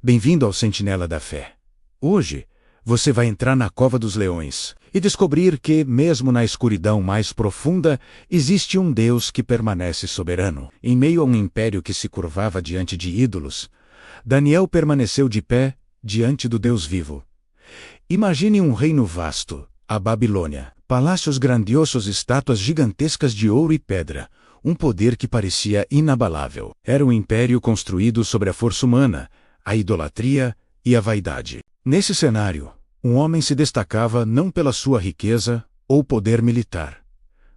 Bem-vindo ao Sentinela da Fé. Hoje, você vai entrar na Cova dos Leões e descobrir que, mesmo na escuridão mais profunda, existe um Deus que permanece soberano. Em meio a um império que se curvava diante de ídolos, Daniel permaneceu de pé diante do Deus vivo. Imagine um reino vasto, a Babilônia, palácios grandiosos, estátuas gigantescas de ouro e pedra, um poder que parecia inabalável. Era um império construído sobre a força humana, a idolatria e a vaidade. Nesse cenário, um homem se destacava não pela sua riqueza ou poder militar,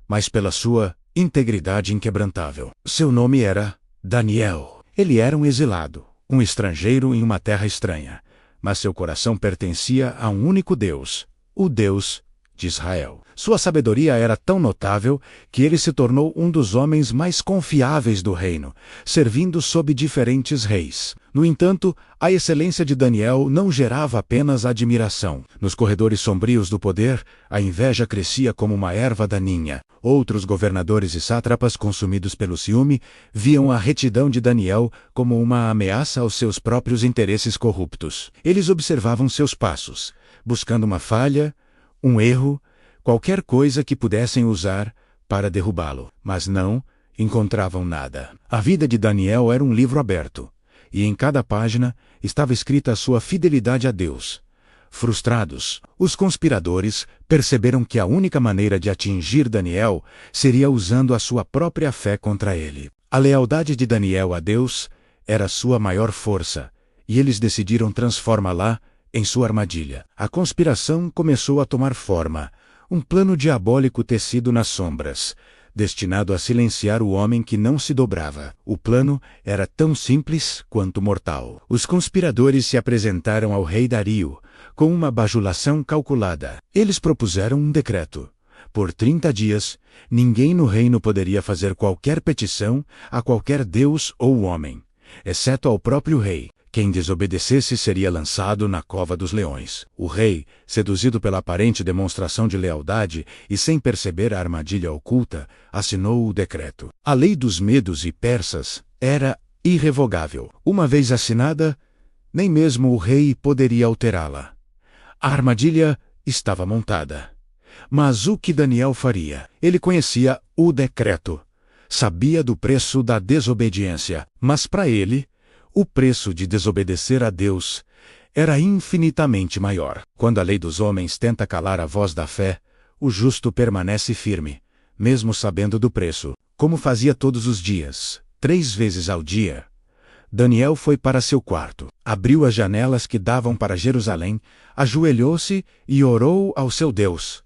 mas pela sua integridade inquebrantável. Seu nome era Daniel. Ele era um exilado, um estrangeiro em uma terra estranha, mas seu coração pertencia a um único Deus, o Deus de Israel. Sua sabedoria era tão notável que ele se tornou um dos homens mais confiáveis do reino, servindo sob diferentes reis. No entanto, a excelência de Daniel não gerava apenas admiração. Nos corredores sombrios do poder, a inveja crescia como uma erva daninha. Outros governadores e sátrapas, consumidos pelo ciúme, viam a retidão de Daniel como uma ameaça aos seus próprios interesses corruptos. Eles observavam seus passos, buscando uma falha, um erro, qualquer coisa que pudessem usar para derrubá-lo. Mas não encontravam nada. A vida de Daniel era um livro aberto, e em cada página estava escrita a sua fidelidade a Deus. Frustrados, os conspiradores perceberam que a única maneira de atingir Daniel seria usando a sua própria fé contra ele. A lealdade de Daniel a Deus era sua maior força, e eles decidiram transformá-la em sua armadilha. A conspiração começou a tomar forma, um plano diabólico tecido nas sombras, destinado a silenciar o homem que não se dobrava. O plano era tão simples quanto mortal. Os conspiradores se apresentaram ao rei Dario com uma bajulação calculada. Eles propuseram um decreto. Por 30 dias, ninguém no reino poderia fazer qualquer petição a qualquer deus ou homem, exceto ao próprio rei. Quem desobedecesse seria lançado na cova dos leões. O rei, seduzido pela aparente demonstração de lealdade e sem perceber a armadilha oculta, assinou o decreto. A lei dos medos e persas era irrevogável. Uma vez assinada, nem mesmo o rei poderia alterá-la. A armadilha estava montada. Mas o que Daniel faria? Ele conhecia o decreto. Sabia do preço da desobediência, mas para ele, o preço de desobedecer a Deus era infinitamente maior. Quando a lei dos homens tenta calar a voz da fé, o justo permanece firme, mesmo sabendo do preço. Como fazia todos os dias, 3 vezes ao dia, Daniel foi para seu quarto, abriu as janelas que davam para Jerusalém, ajoelhou-se e orou ao seu Deus.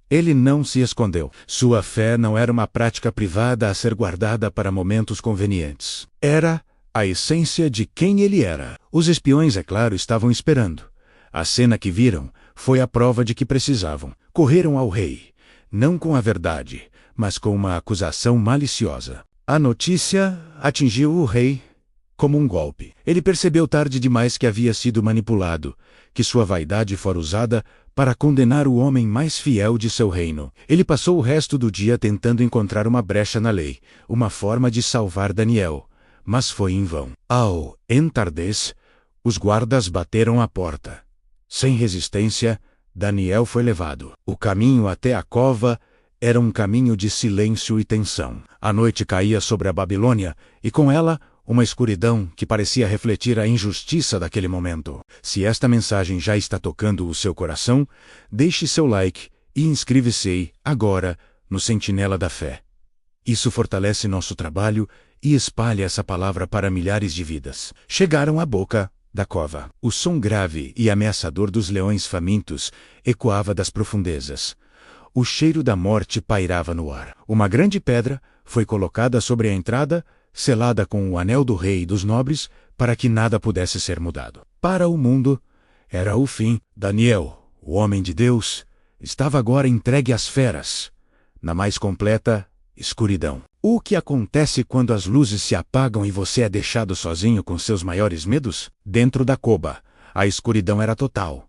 Ele não se escondeu. Sua fé não era uma prática privada a ser guardada para momentos convenientes. Era a essência de quem ele era. Os espiões, é claro, estavam esperando. A cena que viram foi a prova de que precisavam. Correram ao rei, não com a verdade, mas com uma acusação maliciosa. A notícia atingiu o rei como um golpe. Ele percebeu tarde demais que havia sido manipulado, que sua vaidade fora usada para condenar o homem mais fiel de seu reino. Ele passou o resto do dia tentando encontrar uma brecha na lei, uma forma de salvar Daniel. Mas foi em vão. Ao entardecer, os guardas bateram à porta. Sem resistência, Daniel foi levado. O caminho até a cova era um caminho de silêncio e tensão. A noite caía sobre a Babilônia, e com ela, uma escuridão que parecia refletir a injustiça daquele momento. Se esta mensagem já está tocando o seu coração, deixe seu like e inscreva-se agora no Sentinela da Fé. Isso fortalece nosso trabalho e espalha essa palavra para milhares de vidas. Chegaram à boca da cova. O som grave e ameaçador dos leões famintos ecoava das profundezas. O cheiro da morte pairava no ar. Uma grande pedra foi colocada sobre a entrada, selada com o anel do rei e dos nobres, para que nada pudesse ser mudado. Para o mundo, era o fim. Daniel, o homem de Deus, estava agora entregue às feras, na mais completa escuridão. O que acontece quando as luzes se apagam e você é deixado sozinho com seus maiores medos? Dentro da cova, a escuridão era total.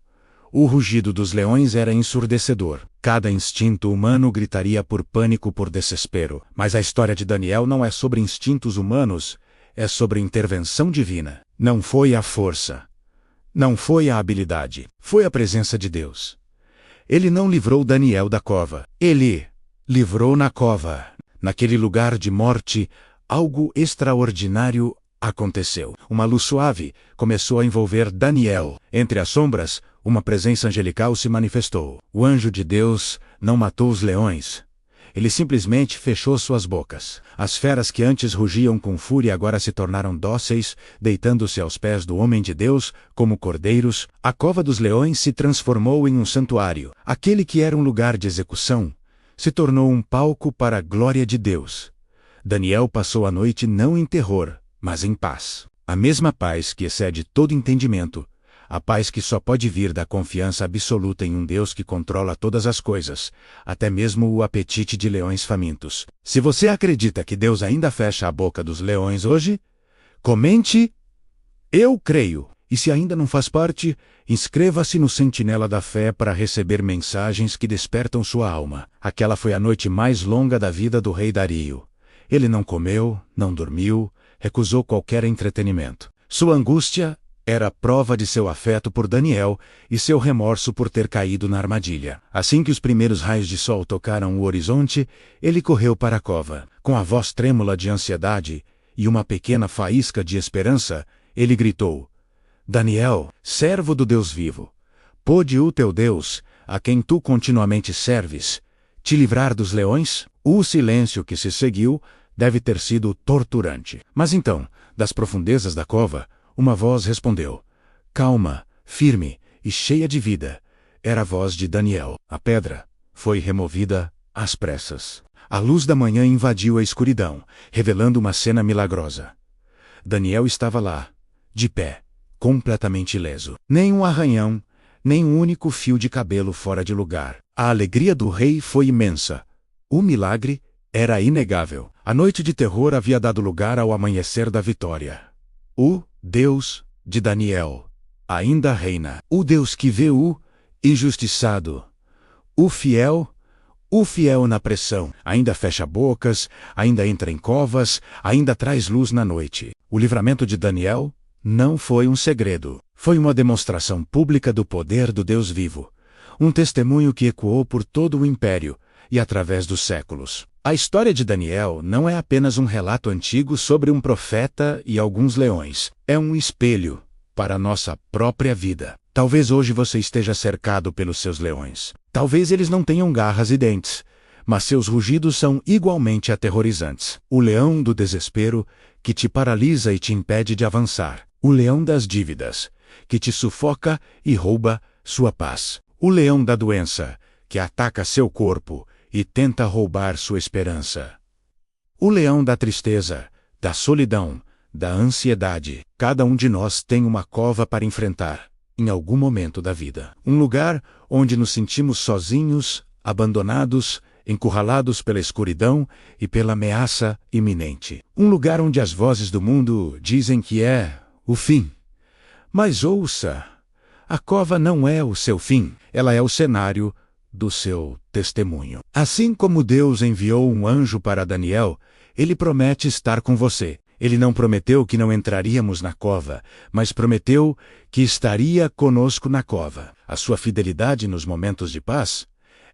O rugido dos leões era ensurdecedor. Cada instinto humano gritaria por pânico, por desespero. Mas a história de Daniel não é sobre instintos humanos, é sobre intervenção divina. Não foi a força, Não foi a habilidade, foi a presença de Deus. Ele não livrou Daniel da cova. Ele livrou na cova. Naquele lugar de morte, algo extraordinário aconteceu. Uma luz suave começou a envolver Daniel. Entre as sombras, uma presença angelical se manifestou. O anjo de Deus não matou os leões. Ele simplesmente fechou suas bocas. As feras que antes rugiam com fúria agora se tornaram dóceis, deitando-se aos pés do homem de Deus, como cordeiros. A cova dos leões se transformou em um santuário. Aquele que era um lugar de execução se tornou um palco para a glória de Deus. Daniel passou a noite não em terror, mas em paz. A mesma paz que excede todo entendimento. A paz que só pode vir da confiança absoluta em um Deus que controla todas as coisas, até mesmo o apetite de leões famintos. Se você acredita que Deus ainda fecha a boca dos leões hoje, comente "Eu creio". E se ainda não faz parte, inscreva-se no Sentinela da Fé para receber mensagens que despertam sua alma. Aquela foi a noite mais longa da vida do rei Dario. Ele não comeu, não dormiu, recusou qualquer entretenimento. Sua angústia era a prova de seu afeto por Daniel e seu remorso por ter caído na armadilha. Assim que os primeiros raios de sol tocaram o horizonte, ele correu para a cova. Com a voz trêmula de ansiedade e uma pequena faísca de esperança, ele gritou: "Daniel, servo do Deus vivo, pôde o teu Deus, a quem tu continuamente serves, te livrar dos leões?" O silêncio que se seguiu deve ter sido torturante. Mas então, das profundezas da cova, uma voz respondeu, calma, firme e cheia de vida. Era a voz de Daniel. A pedra foi removida às pressas. A luz da manhã invadiu a escuridão, revelando uma cena milagrosa. Daniel estava lá, de pé, completamente ileso. Nem um arranhão, nem um único fio de cabelo fora de lugar. A alegria do rei foi imensa. O milagre era inegável. A noite de terror havia dado lugar ao amanhecer da vitória. O Deus de Daniel ainda reina. O Deus que vê o injustiçado. O fiel na pressão. Ainda fecha bocas, ainda entra em covas, ainda traz luz na noite. O livramento de Daniel não foi um segredo. Foi uma demonstração pública do poder do Deus vivo. Um testemunho que ecoou por todo o império e através dos séculos. A história de Daniel não é apenas um relato antigo sobre um profeta e alguns leões. É um espelho para a nossa própria vida. Talvez hoje você esteja cercado pelos seus leões. Talvez eles não tenham garras e dentes, mas seus rugidos são igualmente aterrorizantes. O leão do desespero, que te paralisa e te impede de avançar. O leão das dívidas, que te sufoca e rouba sua paz. O leão da doença, que ataca seu corpo e tenta roubar sua esperança. O leão da tristeza, da solidão, da ansiedade. Cada um de nós tem uma cova para enfrentar, em algum momento da vida. Um lugar onde nos sentimos sozinhos, abandonados, encurralados pela escuridão e pela ameaça iminente. Um lugar onde as vozes do mundo dizem que é o fim. Mas ouça, a cova não é o seu fim, ela é o cenário do seu testemunho. Assim como Deus enviou um anjo para Daniel, ele promete estar com você. Ele não prometeu que não entraríamos na cova, mas prometeu que estaria conosco na cova. A sua fidelidade nos momentos de paz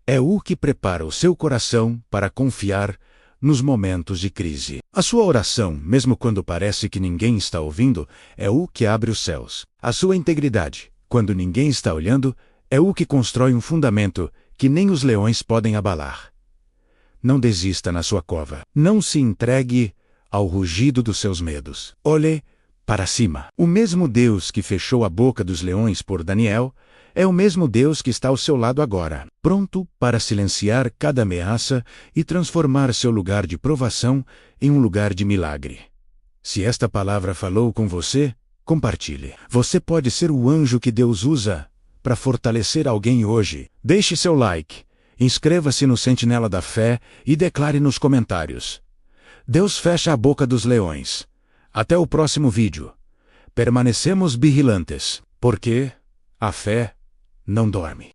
é o que prepara o seu coração para confiar nos momentos de crise. A sua oração, mesmo quando parece que ninguém está ouvindo, é o que abre os céus. A sua integridade, quando ninguém está olhando, é o que constrói um fundamento que nem os leões podem abalar. Não desista na sua cova. Não se entregue ao rugido dos seus medos. Olhe para cima. O mesmo Deus que fechou a boca dos leões por Daniel é o mesmo Deus que está ao seu lado agora, pronto para silenciar cada ameaça e transformar seu lugar de provação em um lugar de milagre. Se esta palavra falou com você, compartilhe. Você pode ser o anjo que Deus usa para fortalecer alguém hoje. Deixe seu like, inscreva-se no Sentinela da Fé e declare nos comentários: Deus fecha a boca dos leões. Até o próximo vídeo. Permanecemos vigilantes, porque a fé não dorme.